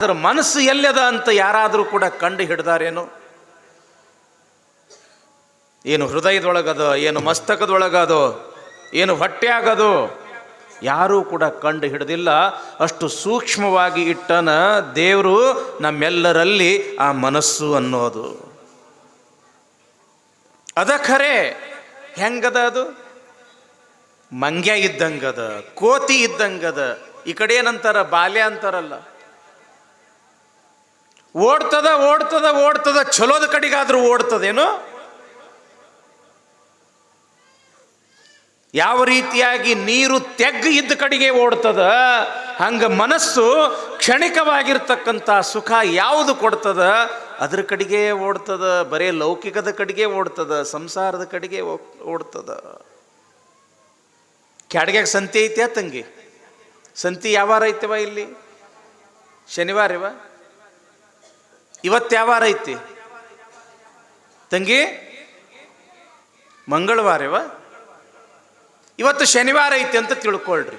ಅದರ ಮನಸ್ಸು ಎಲ್ಲದ ಅಂತ ಯಾರಾದರೂ ಕೂಡ ಕಂಡು ಹಿಡ್ದಾರೇನು? ಏನು ಹೃದಯದೊಳಗದೋ, ಏನು ಮಸ್ತಕದೊಳಗದೋ, ಏನು ಹೊಟ್ಟೆಯಾಗದೋ, ಯಾರೂ ಕೂಡ ಕಂಡು ಹಿಡ್ದಿಲ್ಲ. ಅಷ್ಟು ಸೂಕ್ಷ್ಮವಾಗಿ ಇಟ್ಟನ ದೇವರು ನಮ್ಮೆಲ್ಲರಲ್ಲಿ ಆ ಮನಸ್ಸು ಅನ್ನೋದು. ಅದ ಖರೆ. ಹೆಂಗದ ಅದು? ಮಂಗ್ಯ ಇದ್ದಂಗದ, ಕೋತಿ ಇದ್ದಂಗದ. ಈ ಕಡೆ ಏನಂತಾರ, ಬಾಲ್ಯ ಅಂತಾರಲ್ಲ. ಓಡ್ತದ ಓಡ್ತದ ಓಡ್ತದ, ಚಲೋದ ಕಡೆಗಾದ್ರೂ ಓಡ್ತದೇನು? ಯಾವ ರೀತಿಯಾಗಿ ನೀರು ತೆಗ್ಗು ಇದ್ದ ಕಡೆಗೆ ಓಡ್ತದ, ಹಂಗ ಮನಸ್ಸು ಕ್ಷಣಿಕವಾಗಿರ್ತಕ್ಕಂಥ ಸುಖ ಯಾವುದು ಕೊಡ್ತದ ಅದ್ರ ಕಡೆಗೆ ಓಡ್ತದ. ಬರೇ ಲೌಕಿಕದ ಕಡೆಗೆ ಓಡ್ತದ, ಸಂಸಾರದ ಕಡೆಗೆ ಓಡ್ತದ. ಕ್ಯಾಡ್ಗ್ಯಾಗ ಸಂತಿ ಐತೆ ತಂಗಿ? ಸಂತಿ ಯಾವಾರ ಐತೆವ ಇಲ್ಲಿ? ಶನಿವಾರ ಇವ? ಇವತ್ತು ಯಾವಾರ ಐತಿ ತಂಗಿ? ಮಂಗಳವಾರ ಇವ? ಇವತ್ತು ಶನಿವಾರ ಐತಿ ಅಂತ ತಿಳ್ಕೊಳ್ರಿ.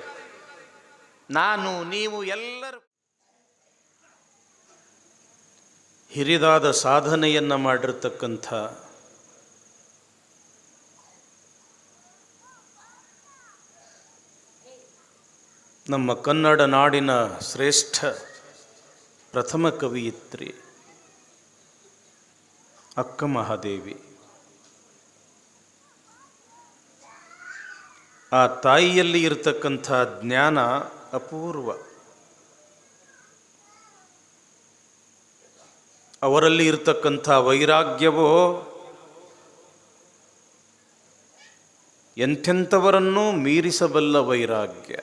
ನಾನು ನೀವು ಎಲ್ಲರೂ ಹಿರಿದಾದ ಸಾಧನೆಯನ್ನು ಮಾಡಿರ್ತಕ್ಕಂಥ ನಮ್ಮ ಕನ್ನಡ ನಾಡಿನ ಶ್ರೇಷ್ಠ ಪ್ರಥಮ ಕವಿಯಿತ್ರಿ ಅಕ್ಕ ಮಹಾದೇವಿ. ಆ ತಾಯಿಯಲ್ಲಿ ಇರತಕ್ಕಂಥ ಜ್ಞಾನ ಅಪೂರ್ವ. ಅವರಲ್ಲಿ ಇರತಕ್ಕಂಥ ವೈರಾಗ್ಯವೋ ಎಂಥೆಂಥವರನ್ನೂ ಮೀರಿಸಬಲ್ಲ ವೈರಾಗ್ಯ.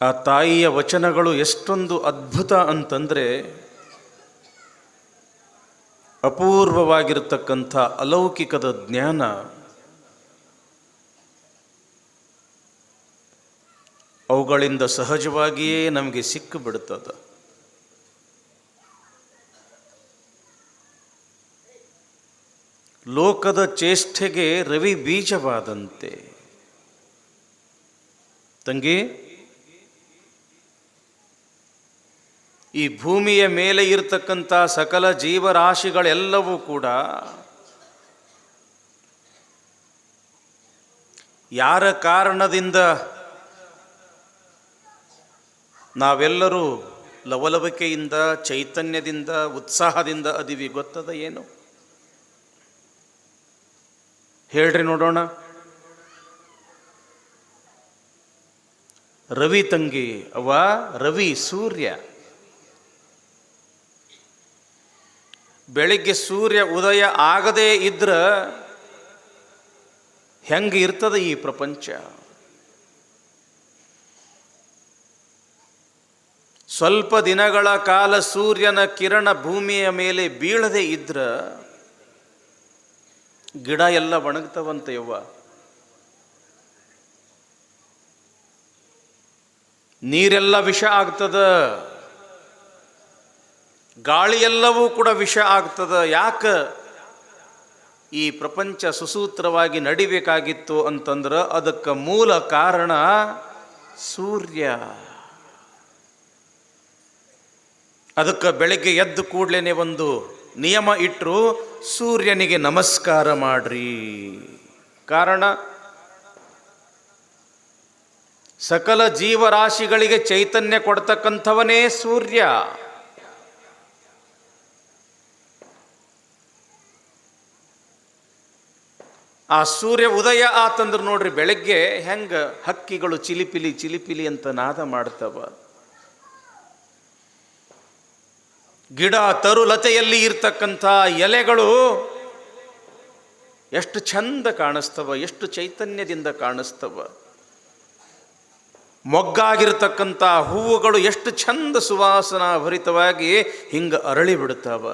ಆ ತಾಯಿಯ ವಚನಗಳು ಎಷ್ಟೊಂದು ಅದ್ಭುತ ಅಂತಂದರೆ, ಅಪೂರ್ವವಾಗಿರತಕ್ಕಂಥ ಅಲೌಕಿಕದ ಜ್ಞಾನ ಅವುಗಳಿಂದ ಸಹಜವಾಗಿಯೇ ನಮಗೆ ಸಿಕ್ಕಿಬಿಡುತ್ತದೆ. ಲೋಕದ ಚೇಷ್ಟೆಗೆ ರವಿ ಬೀಜವಾದಂತೆ. ತಂಗಿ, ಈ ಭೂಮಿಯ ಮೇಲೆ ಇರತಕ್ಕಂಥ ಸಕಲ ಜೀವರಾಶಿಗಳೆಲ್ಲವೂ ಕೂಡ ಯಾರ ಕಾರಣದಿಂದ ನಾವೆಲ್ಲರೂ ಲವಲವಿಕೆಯಿಂದ, ಚೈತನ್ಯದಿಂದ, ಉತ್ಸಾಹದಿಂದ ಅದೀವಿ ಗೊತ್ತದ ಏನು? ಹೇಳ್ರಿ ನೋಡೋಣ. ರವಿ ತಂಗಿ, ಅವ ರವಿ ಸೂರ್ಯ. ಬೆಳಿಗ್ಗೆ ಸೂರ್ಯ ಉದಯ ಆಗದೇ ಇದ್ರ ಹೆಂಗೆ ಇರ್ತದ ಈ ಪ್ರಪಂಚ? ಸ್ವಲ್ಪ ದಿನಗಳ ಕಾಲ ಸೂರ್ಯನ ಕಿರಣ ಭೂಮಿಯ ಮೇಲೆ ಬೀಳದೆ ಇದ್ರ ಗಿಡ ಎಲ್ಲ ಒಣಗ್ತವಂತೆ ಯವ್ವ. ನೀರೆಲ್ಲ ವಿಷ ಆಗ್ತದ, ಗಾಳಿ ಎಲ್ಲವೂ ಕೂಡ ವಿಷ ಆಗ್ತದ. ಯಾಕೆ ಈ ಪ್ರಪಂಚ ಸುಸೂತ್ರವಾಗಿ ನಡಿಬೇಕಾಗಿತ್ತು ಅಂತಂದ್ರೆ ಅದಕ್ಕೆ ಮೂಲ ಕಾರಣ ಸೂರ್ಯ. ಅದಕ್ಕೆ ಬೆಳಗ್ಗೆ ಎದ್ದು ಕೂಡಲೇ ಒಂದು ನಿಯಮ ಇಟ್ಟರು, ಸೂರ್ಯನಿಗೆ ನಮಸ್ಕಾರ ಮಾಡ್ರಿ. ಕಾರಣ, ಸಕಲ ಜೀವರಾಶಿಗಳಿಗೆ ಚೈತನ್ಯ ಕೊಡ್ತಕ್ಕಂಥವನೇ ಸೂರ್ಯ. ಆ ಸೂರ್ಯ ಉದಯ ಆತಂದ್ರೆ ನೋಡ್ರಿ, ಬೆಳಗ್ಗೆ ಹೆಂಗ ಹಕ್ಕಿಗಳು ಚಿಲಿಪಿಲಿ ಚಿಲಿಪಿಲಿ ಅಂತ ನಾದ ಮಾಡ್ತವ. ಗಿಡ ತರುಲತೆಯಲ್ಲಿ ಇರ್ತಕ್ಕಂಥ ಎಲೆಗಳು ಎಷ್ಟು ಚಂದ ಕಾಣಿಸ್ತವ, ಎಷ್ಟು ಚೈತನ್ಯದಿಂದ ಕಾಣಿಸ್ತವ. ಮೊಗ್ಗಾಗಿರ್ತಕ್ಕಂಥ ಹೂವುಗಳು ಎಷ್ಟು ಚಂದ ಸುವಾಸನಾ ಭರಿತವಾಗಿ ಹಿಂಗ ಅರಳಿ ಬಿಡ್ತಾವ.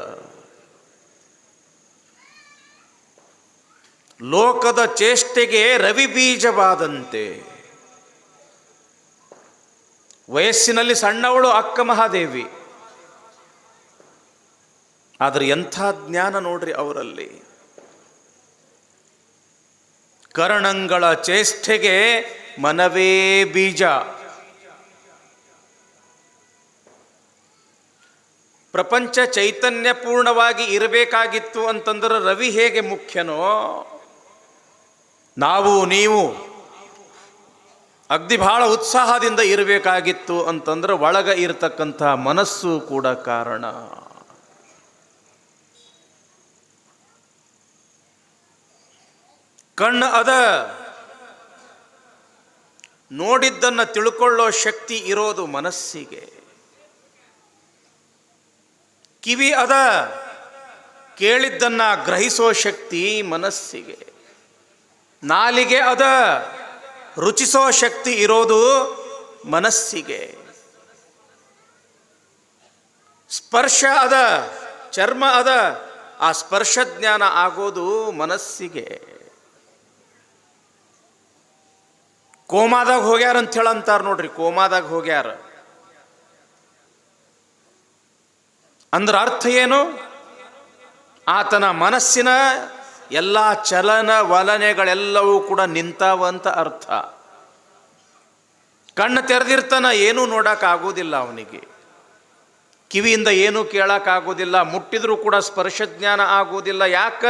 ಲೋಕದ ಚೇಷ್ಟೆಗೆ ರವಿ ಬೀಜವಾದಂತೆ. ವಯಸ್ಸಿನಲ್ಲಿ ಸಣ್ಣವಳು ಅಕ್ಕ ಮಹಾದೇವಿ, ಆದರೆ ಎಂಥ ಜ್ಞಾನ ನೋಡ್ರಿ ಅವರಲ್ಲಿ. ಕರ್ಣಂಗಳ ಚೇಷ್ಟೆಗೆ ಮನವೇ ಬೀಜ. ಪ್ರಪಂಚ ಚೈತನ್ಯಪೂರ್ಣವಾಗಿ ಇರಬೇಕಾಗಿತ್ತು ಅಂತಂದ್ರೆ ರವಿ ಹೇಗೆ ಮುಖ್ಯನೋ, ನಾವು ನೀವು ಅಗ್ದಿ ಬಹಳ ಉತ್ಸಾಹದಿಂದ ಇರಬೇಕಾಗಿತ್ತು ಅಂತಂದ್ರೆ ಒಳಗ ಇರತಕ್ಕಂಥ ಮನಸ್ಸು ಕೂಡ ಕಾರಣ. ಕಣ್ಣು ಅದ, ನೋಡಿದ್ದನ್ನು ತಿಳ್ಕೊಳ್ಳೋ ಶಕ್ತಿ ಇರೋದು ಮನಸ್ಸಿಗೆ. ಕಿವಿ ಅದ, ಕೇಳಿದ್ದನ್ನು ಗ್ರಹಿಸೋ ಶಕ್ತಿ ಮನಸ್ಸಿಗೆ. ನಾಲಿಗೆ ಅದ, ರುಚಿಸೋ ಶಕ್ತಿ ಇರೋದು ಮನಸ್ಸಿಗೆ. ಸ್ಪರ್ಶ ಅದ, ಚರ್ಮ ಅದ, ಆ ಸ್ಪರ್ಶ ಜ್ಞಾನ ಆಗೋದು ಮನಸ್ಸಿಗೆ. ಕೋಮಾದಾಗ ಹೋಗ್ಯಾರ ಅಂತ ಹೇಳಂತಾರ ನೋಡ್ರಿ, ಕೋಮಾದಾಗ ಹೋಗ್ಯಾರ ಅಂದ್ರ ಅರ್ಥ ಏನು? ಆತನ ಮನಸ್ಸಿನ ಎಲ್ಲ ಚಲನ ವಲನೆಗಳೆಲ್ಲವೂ ಕೂಡ ನಿಂತಾವಂತ ಅರ್ಥ. ಕಣ್ಣು ತೆರೆದಿರ್ತಾನ, ಏನೂ ನೋಡೋಕ್ಕಾಗೋದಿಲ್ಲ ಅವನಿಗೆ, ಕಿವಿಯಿಂದ ಏನೂ ಕೇಳೋಕ್ಕಾಗೋದಿಲ್ಲ, ಮುಟ್ಟಿದ್ರೂ ಕೂಡ ಸ್ಪರ್ಶ ಜ್ಞಾನ ಆಗೋದಿಲ್ಲ. ಯಾಕ?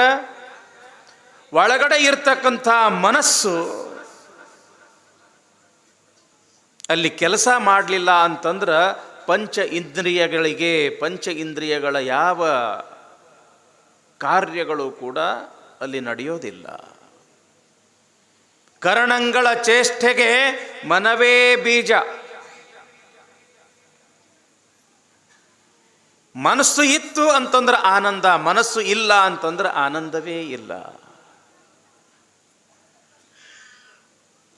ಒಳಗಡೆ ಇರ್ತಕ್ಕಂಥ ಮನಸ್ಸು ಅಲ್ಲಿ ಕೆಲಸ ಮಾಡಲಿಲ್ಲ ಅಂತಂದ್ರೆ ಪಂಚ ಇಂದ್ರಿಯಗಳ ಯಾವ ಕಾರ್ಯಗಳು ಕೂಡ ಅಲ್ಲಿ ನಡೆಯೋದಿಲ್ಲ. ಕರಣಗಳ ಚೇಷ್ಟೆಗೆ ಮನವೇ ಬೀಜ. ಮನಸ್ಸು ಇತ್ತು ಅಂತಂದ್ರೆ ಆನಂದ, ಮನಸ್ಸು ಇಲ್ಲ ಅಂತಂದ್ರೆ ಆನಂದವೇ ಇಲ್ಲ.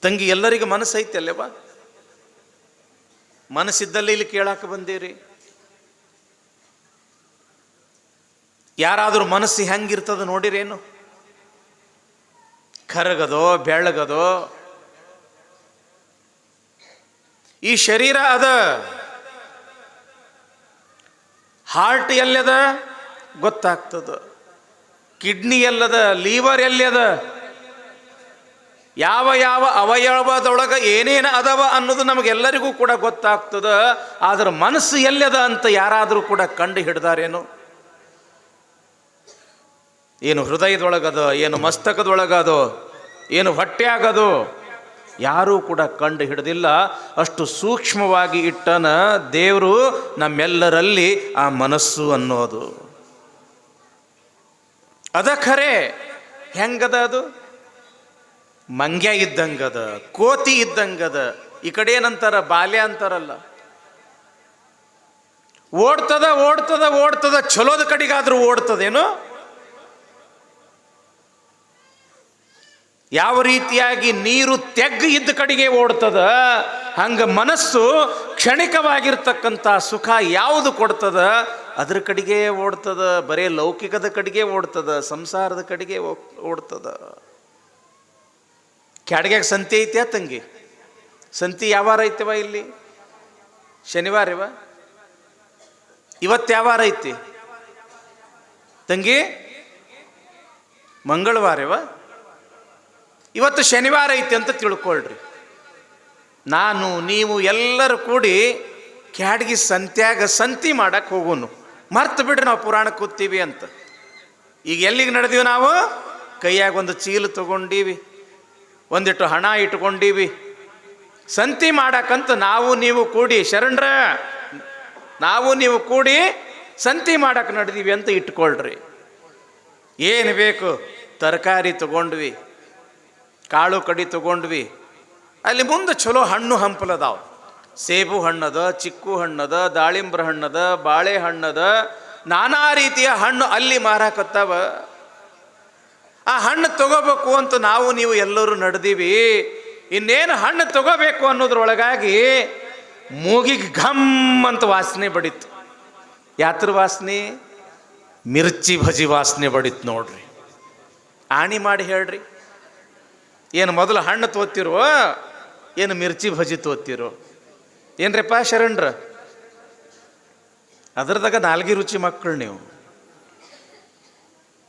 ತಂಗಿ, ಎಲ್ಲರಿಗೂ ಮನಸ್ಸು ಐತೆ ಅಲ್ಲೇವಾ? ಮನಸ್ಸಿದ್ದಲ್ಲಿ ಇಲ್ಲಿ ಕೇಳಾಕ ಬಂದೀರಿ. ಯಾರಾದರೂ ಮನಸ್ಸು ಹೆಂಗಿರ್ತದ ನೋಡಿರೇನು? ಕರಗದೋ ಬೆಳಗದೋ? ಈ ಶರೀರ ಅದ, ಹಾರ್ಟ್ ಎಲ್ಲದ ಗೊತ್ತಾಗ್ತದ, ಕಿಡ್ನಿ ಎಲ್ಲದ, ಲೀವರ್ ಎಲ್ಲದ, ಯಾವ ಯಾವ ಅವಯವದೊಳಗೆ ಏನೇನು ಅದಾವ ಅನ್ನೋದು ನಮಗೆಲ್ಲರಿಗೂ ಕೂಡ ಗೊತ್ತಾಗ್ತದ. ಆದ್ರೆ ಮನಸ್ಸು ಎಲ್ಲದ ಅಂತ ಯಾರಾದರೂ ಕೂಡ ಕಂಡು ಹಿಡ್ದಾರೇನು? ಏನು ಹೃದಯದೊಳಗದೋ, ಏನು ಮಸ್ತಕದೊಳಗದೋ, ಏನು ಹೊಟ್ಟೆ ಆಗದೋ, ಯಾರೂ ಕೂಡ ಕಂಡು ಹಿಡ್ದಿಲ್ಲ. ಅಷ್ಟು ಸೂಕ್ಷ್ಮವಾಗಿ ಇಟ್ಟನ ದೇವರು ನಮ್ಮೆಲ್ಲರಲ್ಲಿ ಆ ಮನಸ್ಸು ಅನ್ನೋದು. ಅದ ಖರೆ. ಹೆಂಗದ ಅದು? ಮಂಗ್ಯ ಇದ್ದಂಗದ, ಕೋತಿ ಇದ್ದಂಗದ. ಈ ಕಡೆ ಏನಂತಾರ, ಬಾಲ್ಯ ಅಂತಾರಲ್ಲ. ಓಡ್ತದ ಓಡ್ತದ ಓಡ್ತದ, ಚಲೋದ ಕಡೆಗಾದ್ರೂ ಓಡ್ತದೇನು? ಯಾವ ರೀತಿಯಾಗಿ ನೀರು ತೆಗ್ಗು ಇದ್ದ ಕಡೆಗೆ ಓಡ್ತದ, ಹಂಗ ಮನಸ್ಸು ಕ್ಷಣಿಕವಾಗಿರ್ತಕ್ಕಂಥ ಸುಖ ಯಾವುದು ಕೊಡ್ತದ ಅದ್ರ ಕಡೆಗೆ ಓಡ್ತದ. ಬರೇ ಲೌಕಿಕದ ಕಡೆಗೆ ಓಡ್ತದ, ಸಂಸಾರದ ಕಡೆಗೆ ಓಡ್ತದ. ಕ್ಯಾಡ್ಗ್ಯಾಗ ಸಂತಿ ಐತೆ ತಂಗಿ? ಸಂತಿ ಯಾವಾರ ಐತೆವ ಇಲ್ಲಿ? ಶನಿವಾರ ಇವ? ಇವತ್ತು ಯಾವಾರ ಐತಿ ತಂಗಿ? ಮಂಗಳವಾರ ಇವ? ಇವತ್ತು ಶನಿವಾರ ಐತಿ ಅಂತ ತಿಳ್ಕೊಳ್ರಿ. ನಾನು ನೀವು ಎಲ್ಲರೂ ಕೂಡಿ ಕ್ಯಾಡ್ಗಿ ಸಂತ್ಯಾಗ ಸಂತಿ ಮಾಡಕ್ಕೆ ಹೋಗೋನು. ಮರ್ತು ಬಿಡ್ರಿ ನಾವು ಪುರಾಣಕ್ಕೆ ಕೂತೀವಿ ಅಂತ. ಈಗ ಎಲ್ಲಿಗೆ ನಡೆದೀವಿ ನಾವು? ಕೈಯಾಗ ಒಂದು ಚೀಲ ತಗೊಂಡೀವಿ, ಒಂದಿಟ್ಟು ಹಣ ಇಟ್ಕೊಂಡೀವಿ, ಸಂತಿ ಮಾಡಕ್ಕಂತ ನಾವು ನೀವು ಕೂಡಿ, ಶರಣರ ನಾವು ನೀವು ಕೂಡಿ ಸಂತಿ ಮಾಡಕ್ಕೆ ನಡೆದೀವಿ ಅಂತ ಇಟ್ಕೊಳ್ರಿ. ಏನು ಬೇಕು ತರಕಾರಿ ತಗೊಂಡ್ವಿ, ಕಾಳು ಕಡಿ ತಗೊಂಡ್ವಿ, ಅಲ್ಲಿ ಮುಂದೆ ಚಲೋ ಹಣ್ಣು ಹಂಪಲದಾವ. ಸೇಬು ಹಣ್ಣದ, ಚಿಕ್ಕು ಹಣ್ಣದ, ದಾಳಿಂಬ್ರ ಹಣ್ಣದ, ಬಾಳೆ ಹಣ್ಣದ, ನಾನಾ ರೀತಿಯ ಹಣ್ಣು ಅಲ್ಲಿ ಮಾರಾಕತ್ತಾವ. ಆ ಹಣ್ಣು ತಗೋಬೇಕು ಅಂತ ನಾವು ನೀವು ಎಲ್ಲರೂ ನಡೆದೀವಿ. ಇನ್ನೇನು ಹಣ್ಣು ತಗೋಬೇಕು ಅನ್ನೋದ್ರೊಳಗಾಗಿ ಮೂಗಿಗೆ ಘಮ್ ಅಂತ ವಾಸನೆ ಬಡಿತು. ಯಾತ್ರ ವಾಸನೆ? ಮಿರ್ಚಿ ಭಜಿ ವಾಸನೆ ಬಡಿತು ನೋಡ್ರಿ. ಆಣಿ ಮಾಡಿ ಹೇಳ್ರಿ, ಏನು ಮೊದಲು ಹಣ್ಣು ತೋತಿರೋ ಏನು ಮಿರ್ಚಿ ಭಜಿ ತೋತಿರೋ? ಏನ್ರಿಪ್ಪ ಶರಣ್ರ? ಅದ್ರದಾಗ ನಾಲ್ಗಿ ರುಚಿ ಮಕ್ಕಳು ನೀವು.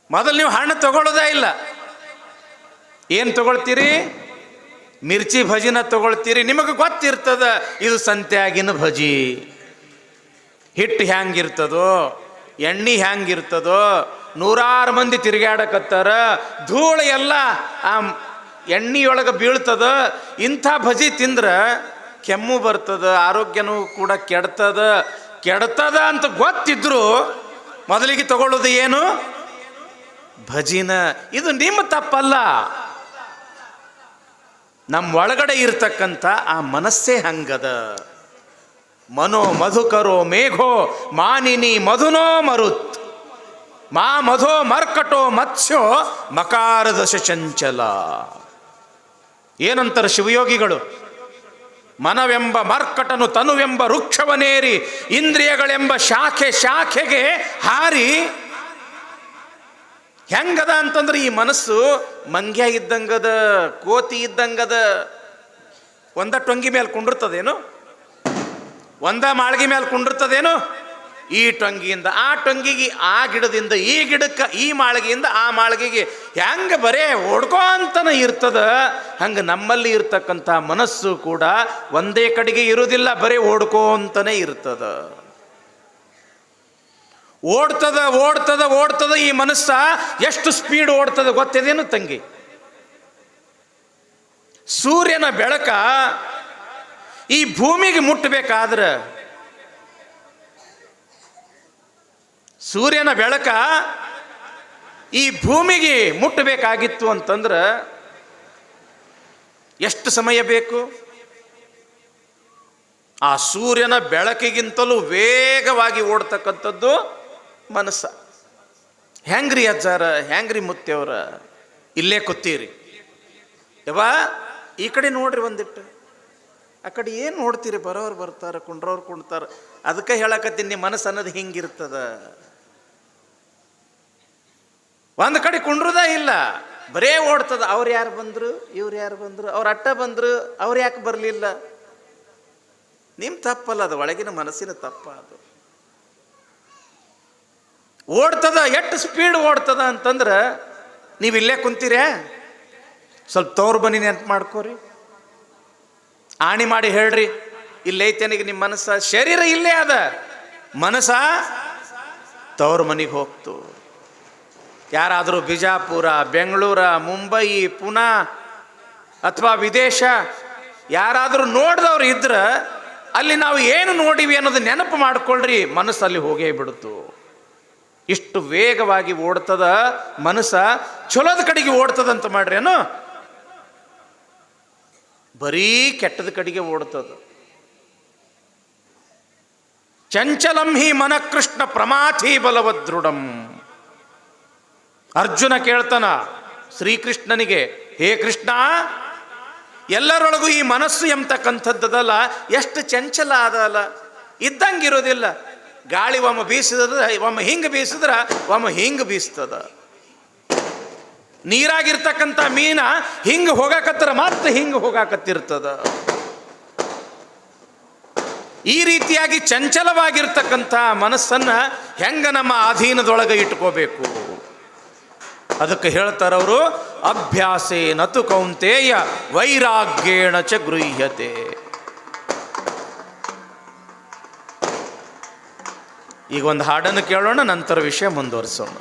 ಮೊದಲು ನೀವು ಹಣ್ಣು ತಗೊಳ್ಳೋದೇ ಇಲ್ಲ. ಏನು ತಗೊಳ್ತೀರಿ? ಮಿರ್ಚಿ ಭಜಿನ ತಗೊಳ್ತೀರಿ, ನಿಮಗೆ ಗೊತ್ತಿರ್ತದ ಇದು ಸಂತ್ಯಾಗಿನ ಭಜಿ. ಹಿಟ್ಟು ಹ್ಯಾಂಗಿರ್ತದೋ, ಎಣ್ಣೆ ಹ್ಯಾಂಗಿರ್ತದೋ, ನೂರಾರು ಮಂದಿ ತಿರುಗಾಡಕತ್ತಾರ, ಧೂಳು ಎಲ್ಲ ಆ ಎಣ್ಣೆಯೊಳಗೆ ಬೀಳ್ತದ. ಇಂಥ ಭಜಿ ತಿಂದ್ರೆ ಕೆಮ್ಮು ಬರ್ತದ, ಆರೋಗ್ಯನೂ ಕೂಡ ಕೆಡ್ತದ ಅಂತ ಗೊತ್ತಿದ್ರು ಮೊದಲಿಗೆ ತಗೊಳ್ಳೋದು ಏನು? ಭಜಿನ. ಇದು ನಿಮ್ಮ ತಪ್ಪಲ್ಲ, ನಮ್ಮ ಒಳಗಡೆ ಇರ್ತಕ್ಕಂಥ ಆ ಮನಸ್ಸೇ ಹಂಗದ. ಮನೋ ಮಧುಕರೋ ಮೇಘೋ ಮಾನಿನಿ ಮಧುನೋ ಮರುತ್ ಮಾ ಮಧೋ ಮರ್ಕಟೋ ಮತ್ಸ್ಯೋ ಮಕಾರದಶ ಚಂಚಲ. ಏನಂತಾರೆ ಶಿವಯೋಗಿಗಳು? ಮನವೆಂಬ ಮರ್ಕಟನು ತನುವೆಂಬ ವೃಕ್ಷವನೇರಿ ಇಂದ್ರಿಯಗಳೆಂಬ ಶಾಖೆಗೆ ಹಾರಿ. ಹೆಂಗದ ಅಂತಂದ್ರೆ ಈ ಮನಸ್ಸು ಮಂಗ್ಯ ಇದ್ದಂಗದ, ಕೋತಿ ಇದ್ದಂಗದ. ಒಂದ ಟೊಂಗಿ ಮೇಲೆ ಕುಂಡಿರ್ತದೇನು? ಒಂದ ಮಾಳ್ಗಿ ಮೇಲೆ ಕುಂಡಿರ್ತದೇನು? ಈ ಟೊಂಗಿಯಿಂದ ಆ ಟೊಂಗಿಗೆ, ಆ ಗಿಡದಿಂದ ಈ ಗಿಡಕ್ಕೆ, ಈ ಮಾಳಿಗೆಯಿಂದ ಆ ಮಾಳಿಗೆಗೆ ಹೆಂಗ ಬರೇ ಓಡ್ಕೋಂತನ ಇರ್ತದ. ಹಂಗೆ ನಮ್ಮಲ್ಲಿ ಇರ್ತಕ್ಕಂಥ ಮನಸ್ಸು ಕೂಡ ಒಂದೇ ಕಡೆಗೆ ಇರುವುದಿಲ್ಲ, ಬರೀ ಓಡ್ಕೋಂತನೇ ಇರ್ತದ. ಓಡ್ತದ ಈ ಮನಸ್ಸ. ಎಷ್ಟು ಸ್ಪೀಡ್ ಓಡ್ತದ ಗೊತ್ತಿದೇನು ತಂಗಿ? ಸೂರ್ಯನ ಬೆಳಕ ಈ ಭೂಮಿಗೆ ಮುಟ್ಟಬೇಕಾದ್ರೆ, ಸೂರ್ಯನ ಬೆಳಕ ಈ ಭೂಮಿಗೆ ಮುಟ್ಟಬೇಕಾಗಿತ್ತು ಅಂತಂದ್ರೆ ಎಷ್ಟು ಸಮಯ ಬೇಕು? ಆ ಸೂರ್ಯನ ಬೆಳಕಿಗಿಂತಲೂ ವೇಗವಾಗಿ ಓಡ್ತಕ್ಕಂಥದ್ದು ಮನಸ್ಸ. ಹೆಂಗ್ರಿ ಅಜ್ಜಾರ, ಹೆಂಗ್ರಿ ಮುತ್ತೆಯವರ, ಇಲ್ಲೇ ಕೂತೀರಿ ಯವ್ವಾ, ಈ ಕಡೆ ನೋಡ್ರಿ ಒಂದಿಟ್ಟು, ಆ ಕಡೆ ಏನು ನೋಡ್ತೀರಿ? ಬರೋರು ಬರ್ತಾರೆ, ಕುಂಡ್ರವ್ರು ಕುಣ್ತಾರೆ. ಅದಕ್ಕೆ ಹೇಳಕತ್ತೀನಿ, ನಿಮ್ಮ ಮನಸ್ಸು ಅನ್ನೋದು ಹಿಂಗಿರ್ತದ. ಒಂದು ಕಡೆ ಕುಂಡ್ರದ ಇಲ್ಲ, ಬರೇ ಓಡ್ತದ. ಅವ್ರು ಯಾರು ಬಂದರು, ಇವ್ರು ಯಾರು ಬಂದರು, ಅವ್ರು ಅಟ್ಟ ಬಂದರು, ಅವ್ರು ಯಾಕೆ ಬರಲಿಲ್ಲ? ನಿಮ್ಮ ತಪ್ಪಲ್ಲ, ಅದು ಒಳಗಿನ ಮನಸ್ಸಿನ ತಪ್ಪ. ಅದು ಓಡ್ತದ. ಎಷ್ಟು ಸ್ಪೀಡ್ ಓಡ್ತದ ಅಂತಂದ್ರೆ, ನೀವು ಇಲ್ಲೇ ಕುಂತೀರೇ, ಸ್ವಲ್ಪ ತವ್ರು ಬನ್ನಿ ನೆನ್ಪು ಮಾಡ್ಕೋರಿ, ಆಣಿ ಮಾಡಿ ಹೇಳ್ರಿ, ಇಲ್ಲೈತೇನಿಗೆ ನಿಮ್ಮ ಮನಸ್ಸ. ಶರೀರ ಇಲ್ಲೇ ಅದ, ಮನಸ್ಸ ತವ್ರ ಮನೆಗೆ ಹೋಗ್ತು. ಯಾರಾದರೂ ಬಿಜಾಪುರ, ಬೆಂಗಳೂರ, ಮುಂಬೈ, ಪುನಾ ಅಥವಾ ವಿದೇಶ ಯಾರಾದರೂ ನೋಡಿದವ್ರು ಇದ್ರೆ ಅಲ್ಲಿ ನಾವು ಏನು ನೋಡಿವಿ ಅನ್ನೋದು ನೆನಪು ಮಾಡ್ಕೊಳ್ರಿ, ಮನಸ್ಸಲ್ಲಿ ಹೋಗೇ ಬಿಡುತ್ತು. ಇಷ್ಟು ವೇಗವಾಗಿ ಓಡ್ತದ ಮನಸ್ಸ. ಚಲೋದ ಕಡೆಗೆ ಓಡ್ತದಂತ ಮಾಡ್ರೇನು? ಬರೀ ಕೆಟ್ಟದ ಕಡೆಗೆ ಓಡ್ತದ. ಚಂಚಲಂ ಹಿ ಮನ ಕೃಷ್ಣ ಪ್ರಮಾಥಿ ಬಲವದೃಢಂ. ಅರ್ಜುನ ಕೇಳ್ತಾನ ಶ್ರೀಕೃಷ್ಣನಿಗೆ, ಹೇ ಕೃಷ್ಣ, ಎಲ್ಲರೊಳಗೂ ಈ ಮನಸ್ಸು ಎಂಬತಕ್ಕಂಥದ್ದಲ್ಲ, ಎಷ್ಟು ಚಂಚಲ ಅದಲ್ಲ, ಇದ್ದಂಗಿರೋದಿಲ್ಲ. ಗಾಳಿ ಒಮ್ಮೆ ಬೀಸಿದ್ರೆ ಒಮ್ಮೆ ಹಿಂಗೆ ಬೀಸಿದ್ರೆ ಒಮ್ಮೆ ಹಿಂಗೆ ಬೀಸ್ತದ. ನೀರಾಗಿರ್ತಕ್ಕಂಥ ಮೀನ ಹಿಂಗೆ ಹೋಗಾಕತ್ತರ ಮತ್ತೆ ಹಿಂಗೆ ಹೋಗಾಕತ್ತಿರ್ತದ. ಈ ರೀತಿಯಾಗಿ ಚಂಚಲವಾಗಿರ್ತಕ್ಕಂಥ ಮನಸ್ಸನ್ನ ಹೆಂಗ ನಮ್ಮ ಅಧೀನದೊಳಗೆ ಇಟ್ಕೋಬೇಕು? ಅದಕ್ಕೆ ಹೇಳ್ತಾರವರು, ಅಭ್ಯಾಸೇನತು ಕೌಂತೇಯ ವೈರಾಗ್ಯೇಣ ಚ ಗೃಹ್ಯತೆ. ಈಗ ಒಂದು ಹಾಡನ್ನು ಕೇಳೋಣ, ನಂತರ ವಿಷಯ ಮುಂದುವರಿಸೋಣ.